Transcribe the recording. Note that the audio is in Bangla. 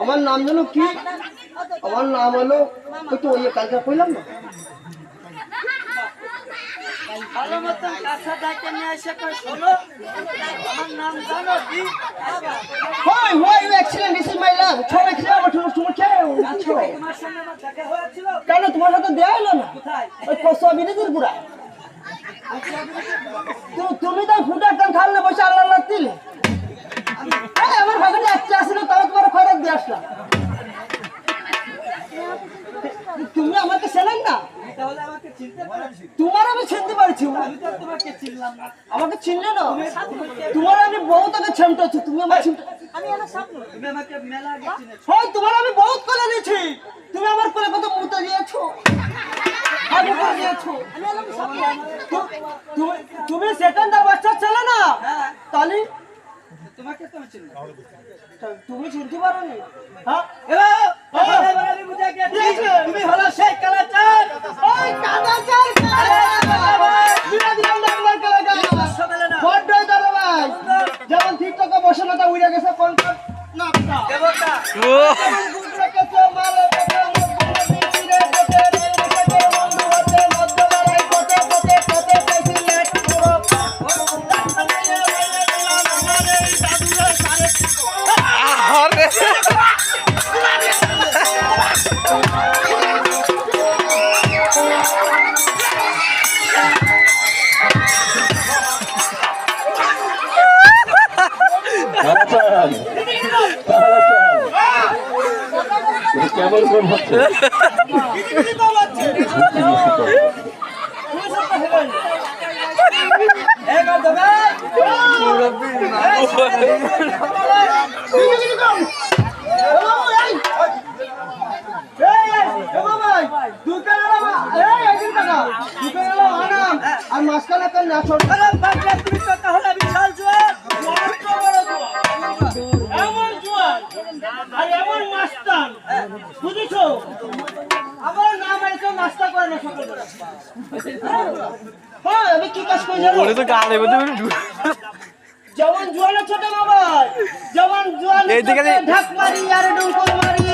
আমার নাম জানো কি? আমার নাম হলো ওই তো ওই কালকে কইলাম না। ভালো মতন কাছে ডাকে নিয়ে এসে কই শোনো আমার নাম জানো কি? Why you accident? This is my land. ছোট ছিল আমার ছোট ছোট কেউ আছো। তোমার সঙ্গে আমার দেখা হয়েছিল কেন তোমার সাথে দেয়া হলো না? কোথায়? ওই কসবা বিদেশের পুরা। তুমি তো ফুটা কান খালে বসে আল্লাহ আল্লাহ দিলে। আমার ভাগে একটা আসলে তাও তোমার খরচ দিয়ে আসলাম। তুমি আমাকে চেনেন না? তাহলে আমাকে চিনতে পারছি? তোমার আমি চিনতে পারছি। আমি তো তোমাকে চিনলাম না। আমাকে চিনলে না? তোমার আমি বহুত আগে চিনতে আছি। তুমি আমার চিনতে আমি আমার সামনে তুমি আমাকে মেলা আগে চিনেছো। হয় তোমার আমি বহুত কোলে নিয়েছি। তুমি আমার কোলে কত মুতে দিয়েছো। আগে করে দিয়েছো। তুমি সেকেন্ডার বাচ্চা ছেলে না? হ্যাঁ তাহলে তোমাকে তো আমি চিনলাম। তুমি চিনতে পারোনি? হ্যাঁ এবার আমি বুঝে গেছি তুমি হলো সেই কালাচার। ওই কাদাচার যেমন ঠিকঠাক বসে না তা উড়ে গেছে কোন দেবতা কেমন কোন হচ্ছে আর মাঝখানে একটা নাচন তুমি তো তাহলে বিশাল জোয়ার এমন জোয়ার আর এমন মাস্তান বুঝেছো? আমার নাম এসে নাস্তা করে না সকালবেলা। হ্যাঁ আমি কি কাজ করে জানো? যেমন জোয়ানের ছোট বাবা যেমন জোয়ান ঢাক মারি আর ডুঙ্কর মারি